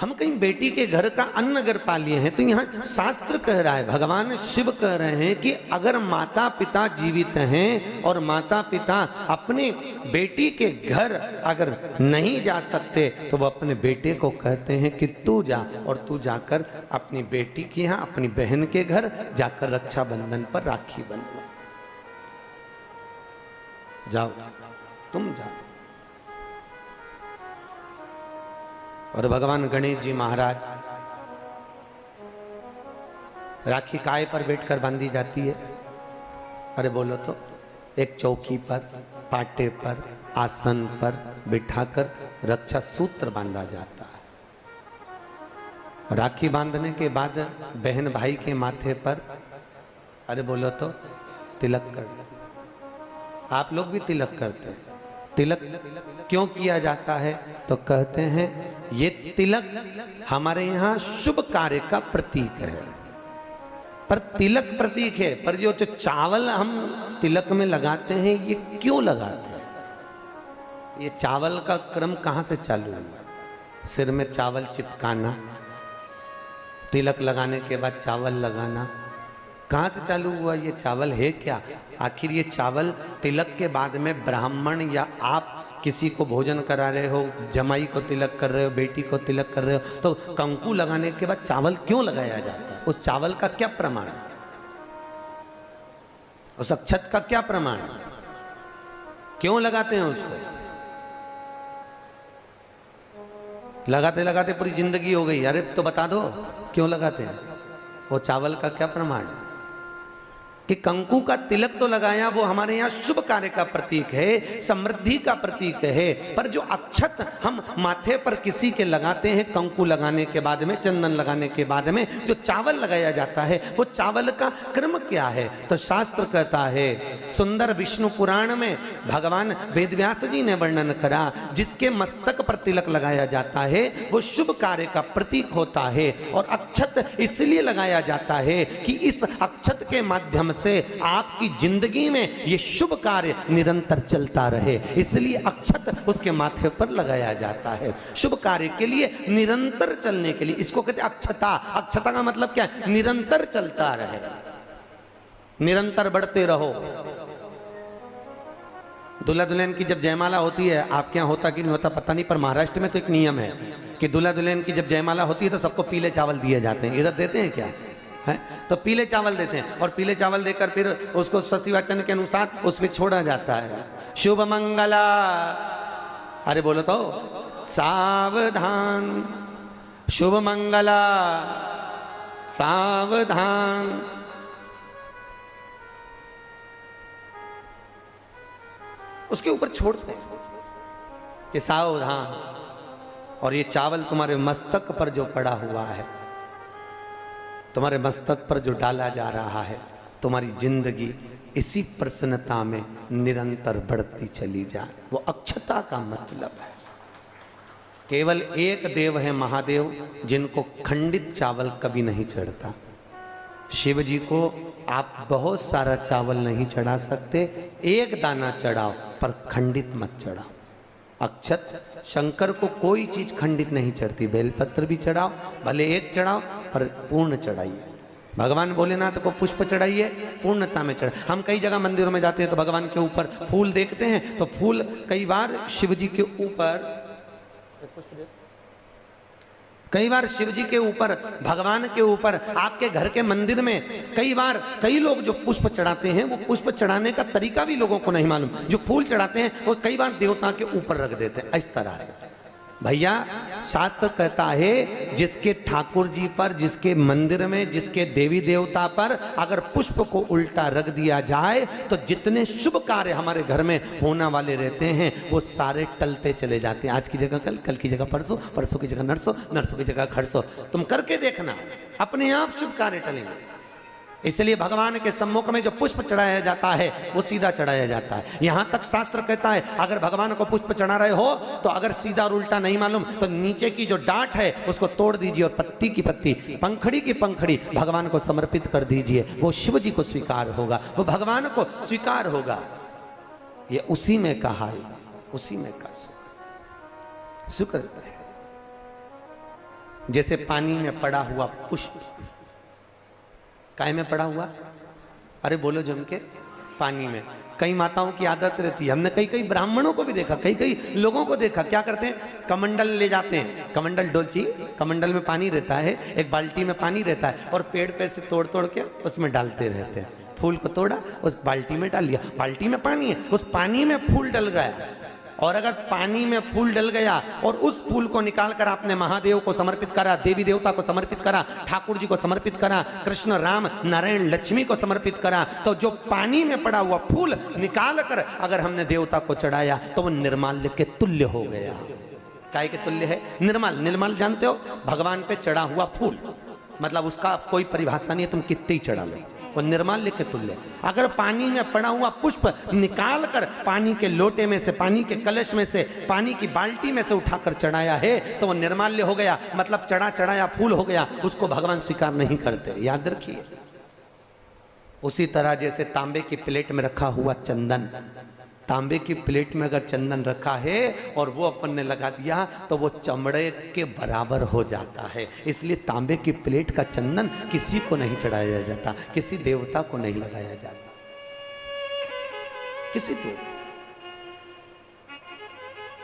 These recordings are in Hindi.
हम कहीं बेटी के घर का अन्न अगर पा लिए हैं तो यहाँ शास्त्र कह रहा है, भगवान शिव कह रहे हैं कि अगर माता पिता जीवित हैं और माता पिता अपने बेटी के घर अगर नहीं जा सकते तो वो अपने बेटे को कहते हैं कि तू जा, और तू जाकर अपनी बेटी के यहाँ अपनी बहन के घर जाकर रक्षाबंधन पर राखी बंधो। जाओ, तुम जाओ। और भगवान गणेश जी महाराज राखी काय पर बैठकर बांधी जाती है? अरे बोलो तो, एक चौकी पर, पाटे पर, आसन पर बिठाकर रक्षा सूत्र बांधा जाता है। राखी बांधने के बाद बहन भाई के माथे पर, अरे बोलो तो, तिलक कर दो। आप लोग भी तिलक करते हैं। तिलक क्यों किया जाता है? तो कहते हैं ये तिलक हमारे यहाँ शुभ कार्य का प्रतीक है। पर तिलक प्रतीक है, पर जो चावल हम तिलक में लगाते हैं ये क्यों लगाते हैं? ये चावल का क्रम कहाँ से चालू हुआ? सिर में चावल चिपकाना, तिलक लगाने के बाद चावल लगाना, कहाँ से चालू हुआ? ये चावल है क्या? आखिर ये चावल तिलक के बाद में ब्राह्मण या आप किसी को भोजन करा रहे हो, जमाई को तिलक कर रहे हो, बेटी को तिलक कर रहे हो, तो कंकु लगाने के बाद चावल क्यों लगाया जाता है? उस चावल का क्या प्रमाण? उस अक्षत का क्या प्रमाण? क्यों लगाते हैं उसको? लगाते लगाते पूरी जिंदगी हो गई, अरे तो बता दो क्यों लगाते हैं? वो चावल का क्या प्रमाण है? कि कंकु का तिलक तो लगाया, वो हमारे यहाँ शुभ कार्य का प्रतीक है, समृद्धि का प्रतीक है। पर जो अक्षत हम माथे पर किसी के लगाते हैं कंकु लगाने के बाद में, चंदन लगाने के बाद में जो चावल लगाया जाता है, वो चावल का क्रम क्या है? तो शास्त्र कहता है, सुंदर विष्णु पुराण में भगवान वेदव्यास जी ने वर्णन करा, जिसके मस्तक पर तिलक लगाया जाता है वो शुभ कार्य का प्रतीक होता है। और अक्षत इसलिए लगाया जाता है कि इस अक्षत के माध्यम से आपकी जिंदगी में ये शुभ कार्य निरंतर चलता रहे, इसलिए अक्षत उसके माथे पर लगाया जाता है। शुभ कार्य के लिए, निरंतर चलने के लिए, इसको कहते हैं अक्षता। अक्षता का मतलब क्या है? निरंतर चलता रहे, निरंतर बढ़ते रहो। दूल्हा दुल्हन की जब जयमाला होती है, आपके यहाँ होता कि नहीं होता पता नहीं, पर महाराष्ट्र में तो एक नियम है कि दूल्हा दुल्हन की जब जयमाला होती है तो सबको पीले चावल दिए जाते हैं। इधर देते हैं क्या है? तो पीले चावल देते हैं, और पीले चावल देकर फिर उसको स्वस्ति वाचन के अनुसार उसमें छोड़ा जाता है। शुभ मंगला, अरे बोलो तो, सावधान, शुभ मंगला सावधान। उसके ऊपर छोड़ते हैं कि सावधान। और ये चावल तुम्हारे मस्तक पर जो पड़ा हुआ है, तुम्हारे मस्तक पर जो डाला जा रहा है, तुम्हारी जिंदगी इसी प्रसन्नता में निरंतर बढ़ती चली जाए। वो अक्षता का मतलब है। केवल एक देव है महादेव, जिनको खंडित चावल कभी नहीं चढ़ता। शिव जी को आप बहुत सारा चावल नहीं चढ़ा सकते, एक दाना चढ़ाओ, पर खंडित मत चढ़ाओ। अक्षत, शंकर को कोई चीज खंडित नहीं चढ़ती। बेलपत्र भी चढ़ाओ, भले एक चढ़ाओ, पर पूर्ण चढ़ाइए। भगवान भोलेनाथ को पुष्प चढ़ाइए, पूर्णता में चढ़ाइए। हम कई जगह मंदिरों में जाते हैं तो भगवान के ऊपर फूल देखते हैं, तो फूल कई बार शिव जी के ऊपर, कई बार शिव जी के ऊपर, भगवान के ऊपर, आपके घर के मंदिर में कई बार कई लोग जो पुष्प चढ़ाते हैं, वो पुष्प चढ़ाने का तरीका भी लोगों को नहीं मालूम। जो फूल चढ़ाते हैं वो कई बार देवता के ऊपर रख देते हैं, इस तरह से। भैया शास्त्र कहता है, जिसके ठाकुर जी पर, जिसके मंदिर में, जिसके देवी देवता पर अगर पुष्प को उल्टा रख दिया जाए तो जितने शुभ कार्य हमारे घर में होने वाले रहते हैं वो सारे टलते चले जाते हैं। आज की जगह कल, कल की जगह परसों, परसों की जगह नरसों, नरसों की जगह खरसों। तुम करके देखना, अपने आप शुभ कार्य टलेंगे। इसलिए भगवान के सम्मुख में जो पुष्प चढ़ाया जाता है वो सीधा चढ़ाया जाता है। यहां तक शास्त्र कहता है, अगर भगवान को पुष्प चढ़ा रहे हो तो अगर सीधा और उल्टा नहीं मालूम तो नीचे की जो डांट है उसको तोड़ दीजिए और पत्ती की पत्ती, पंखड़ी की पंखड़ी भगवान को समर्पित कर दीजिए। वो शिव जी को स्वीकार होगा, वो भगवान को स्वीकार होगा। ये उसी में का हाल, उसी में का सुख है। जैसे पानी में पड़ा हुआ पुष्प, काय में पड़ा हुआ, अरे बोलो जम के, पानी में। कई माताओं की आदत रहती है, हमने कई कई ब्राह्मणों को भी देखा, कई कई लोगों को देखा, क्या करते हैं, कमंडल ले जाते हैं, कमंडल डोलची, कमंडल में पानी रहता है, एक बाल्टी में पानी रहता है, और पेड़ पे से तोड़ तोड़ के उसमें डालते रहते हैं। फूल को तोड़ा, उस बाल्टी में डाल लिया, बाल्टी में पानी है, उस पानी में फूल डल गया, और अगर पानी में फूल डल गया और उस फूल को निकाल कर आपने महादेव को समर्पित करा, देवी देवता को समर्पित करा, ठाकुर जी को समर्पित करा, कृष्ण राम नारायण लक्ष्मी को समर्पित करा, तो जो पानी में पड़ा हुआ फूल निकाल कर अगर हमने देवता को चढ़ाया तो वो निर्माल्य के तुल्य हो गया। काय के तुल्य है? निर्मल। निर्मल जानते हो, भगवान पे चढ़ा हुआ फूल, मतलब उसका कोई परिभाषा नहीं है, तुम कितने ही चढ़ा लो, वो निर्माल्य के तुल्य। अगर पानी में पड़ा हुआ पुष्प निकाल कर पानी के लोटे में से, पानी के कलश में से, पानी की बाल्टी में से उठाकर चढ़ाया है तो वो निर्माल्य हो गया, मतलब चढ़ा चढ़ाया फूल हो गया, उसको भगवान स्वीकार नहीं करते, याद रखिए। उसी तरह जैसे तांबे की प्लेट में रखा हुआ चंदन, तांबे की प्लेट में अगर चंदन रखा है और वो अपन ने लगा दिया तो वो चमड़े के बराबर हो जाता है। इसलिए तांबे की प्लेट का चंदन किसी को नहीं चढ़ाया जाता, किसी देवता को नहीं लगाया जाता, किसी देवता,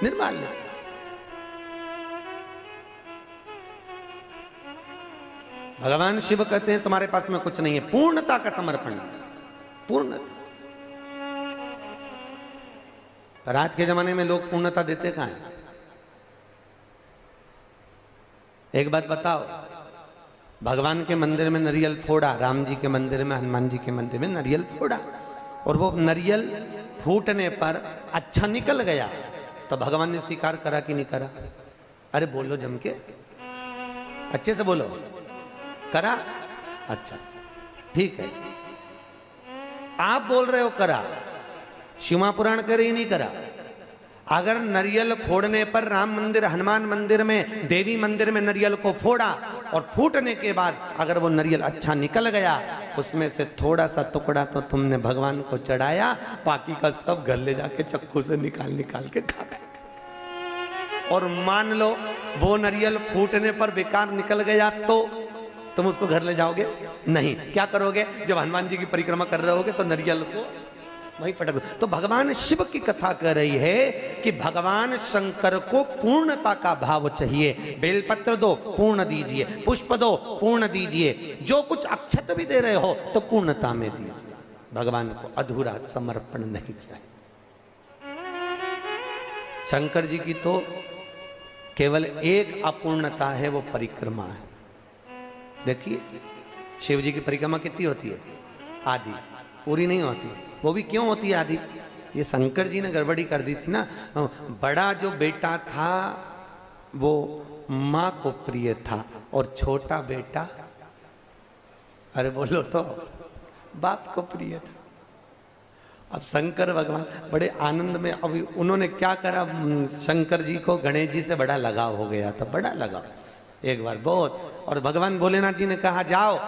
निर्माल्य। भगवान शिव कहते हैं तुम्हारे पास में कुछ नहीं है, पूर्णता का समर्पण, पूर्णता। पर आज के जमाने में लोग पूर्णता देते कहां हैं? एक बात बताओ, भगवान के मंदिर में नारियल फोड़ा, राम जी के मंदिर में, हनुमान जी के मंदिर में नारियल फोड़ा, और वो नारियल फूटने पर अच्छा निकल गया तो भगवान ने स्वीकार करा कि नहीं करा? अरे बोलो जम के, अच्छे से बोलो, करा? अच्छा ठीक है, आप बोल रहे हो करा, शिव पुराण करे ही नहीं करा। अगर नरियल फोड़ने पर राम मंदिर, हनुमान मंदिर में, देवी मंदिर में नरियल को फोड़ा और फूटने के बाद अगर वो नरियल अच्छा निकल गया, उसमें से थोड़ा सा टुकड़ा तो तुमने भगवान को चढ़ाया, बाकी का सब घर ले जाके चक्कू से निकाल निकाल के खा गए। और मान लो वो नरियल फूटने पर बेकार निकल गया तो तुम उसको घर ले जाओगे? नहीं। क्या करोगे? जब हनुमान जी की परिक्रमा कर रहे होगे तो नरियल को वहीं पटक दो। तो भगवान शिव की कथा कह रही है कि भगवान शंकर को पूर्णता का भाव चाहिए। बेलपत्र दो, पूर्ण दीजिए, पुष्प दो, पूर्ण दीजिए, जो कुछ अक्षत भी दे रहे हो तो पूर्णता में दीजिए। भगवान को अधूरा समर्पण नहीं चाहिए। शंकर जी की तो केवल एक अपूर्णता है, वो परिक्रमा है। देखिए शिव जी की परिक्रमा कितनी होती है? आधी, पूरी नहीं होती। वो भी क्यों होती है आधी? ये शंकर जी ने गड़बड़ी कर दी थी ना। बड़ा जो बेटा था वो माँ को प्रिय था और छोटा बेटा, अरे बोलो तो, बाप को प्रिय था। अब शंकर भगवान बड़े आनंद में, अभी उन्होंने क्या करा, शंकर जी को गणेश जी से बड़ा लगाव हो गया था, बड़ा लगाव एक बार बहुत। और भगवान भोलेनाथ जी ने कहा जाओ,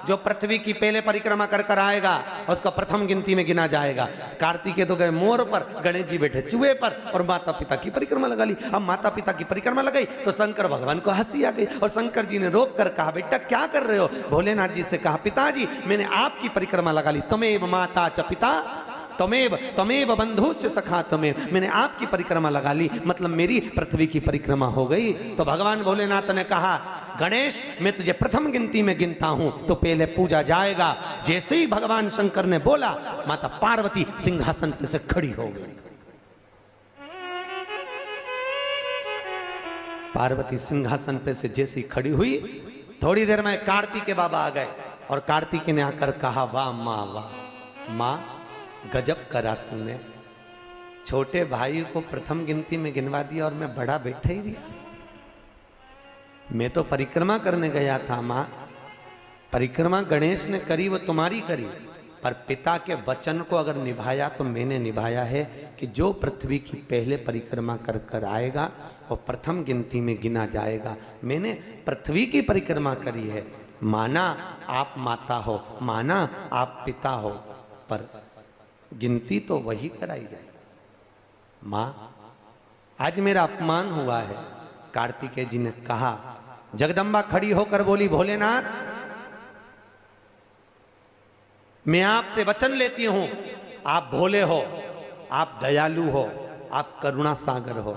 जो पृथ्वी की पहले परिक्रमा कर कर आएगा उसको प्रथम गिनती में गिना जाएगा। कार्तिकेय तो गए मोर पर, गणेश जी बैठे चूहे पर, और माता पिता की परिक्रमा लगा ली। अब माता पिता की परिक्रमा लगाई तो शंकर भगवान को हंसी आ गई, और शंकर जी ने रोक कर कहा बेटा क्या कर रहे हो? भोलेनाथ जी से कहा पिताजी मैंने आपकी परिक्रमा लगा ली, तमेव माता च पिता तमेव तमेव बंधुश्च सखा तमेव, मैंने आपकी परिक्रमा लगा ली, मतलब मेरी पृथ्वी की परिक्रमा हो गई। तो भगवान भोलेनाथ ने कहा गणेश मैं तुझे प्रथम गिनती में गिनता हूं तो पहले पूजा जाएगा। जैसे ही भगवान शंकर ने बोला, माता पार्वती सिंहासन पे से खड़ी हो गई। पार्वती सिंहासन पे से जैसे ही खड़ी हुई, थोड़ी देर में कार्तिकेय बाबा आ गए, और कार्तिकेय ने आकर कहा वाह माँ, वाह माँ, गजब करा तूने, छोटे भाई को प्रथम गिनती में गिनवा दिया और मैं बड़ा बैठा ही रहा। मैं तो परिक्रमा करने गया था माँ, परिक्रमा गणेश ने करी वो तुम्हारी करी, पर पिता के वचन को अगर निभाया तो मैंने निभाया है कि जो पृथ्वी की पहले परिक्रमा कर कर आएगा वो प्रथम गिनती में गिना जाएगा। मैंने पृथ्वी की परिक्रमा करी है, माना आप माता हो, माना आप पिता हो, पर गिनती तो वही कराई जाए। माँ आज मेरा अपमान हुआ है। कार्तिकेय जी ने कहा जगदम्बा खड़ी होकर बोली, भोलेनाथ मैं आपसे वचन लेती हूं, आप भोले हो, आप दयालु हो, आप करुणा सागर हो,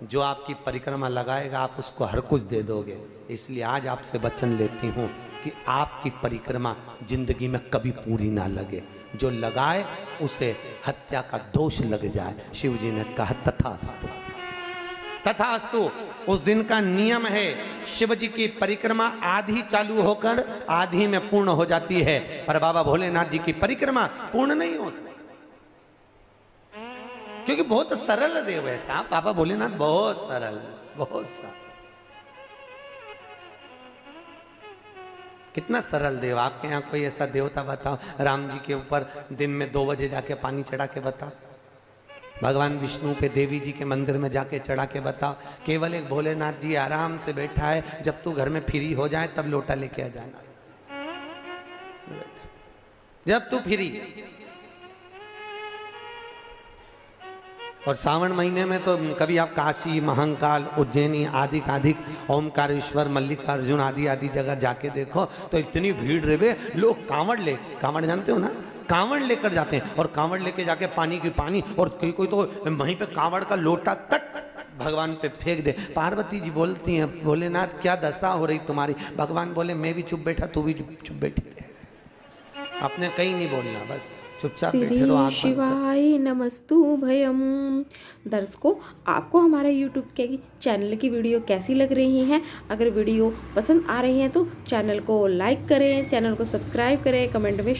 जो आपकी परिक्रमा लगाएगा आप उसको हर कुछ दे दोगे। इसलिए आज आपसे वचन लेती हूं कि आपकी परिक्रमा जिंदगी में कभी पूरी ना लगे, जो लगाए उसे हत्या का दोष लग जाए। शिव जी ने कहा तथास्तु, तथास्तु। उस दिन का नियम है, शिव जी की परिक्रमा आधी चालू होकर आधी में पूर्ण हो जाती है, पर बाबा भोलेनाथ जी की परिक्रमा पूर्ण नहीं होती, क्योंकि बहुत सरल देव है साहब बाबा भोलेनाथ, बहुत सरल, बहुत सरल। कितना सरल देव। आपके यहाँ कोई ऐसा देवता बताओ, राम जी के ऊपर दिन में 2 बजे जाके पानी चढ़ा के बताओ, भगवान विष्णु पे देवी जी के मंदिर में जाके चढ़ा के बताओ। केवल एक भोलेनाथ जी आराम से बैठा है, जब तू घर में फ्री हो जाए तब लोटा लेके आ जाना, जब तू फ्री। और सावन महीने में तो कभी आप काशी, महाकाल, उज्जैनी आदि आधिक ओमकारेश्वर, मल्लिकार्जुन आदि आदि जगह जाके देखो तो इतनी भीड़ रहे, लोग कांवड़ जानते हो ना, कांवड़ लेकर जाते हैं, और कांवड़ लेके जाके पानी की पानी, और कोई तो वहीं पे कांवड़ का लोटा तक भगवान पे फेंक दे। पार्वती जी बोलती हैं, भोलेनाथ क्या दशा हो रही तुम्हारी? भगवान बोले मैं भी चुप बैठा, तू भी चुप बैठी रहे, आपने कहीं नहीं बोलना, बस चुपचाप बैठे रहो, आंख बंद कर। शिवाय नमस्तु भयम। दर्शकों, आपको हमारे YouTube के चैनल की वीडियो कैसी लग रही है? अगर वीडियो पसंद आ रही है तो चैनल को लाइक करें, चैनल को सब्सक्राइब करें, कमेंट में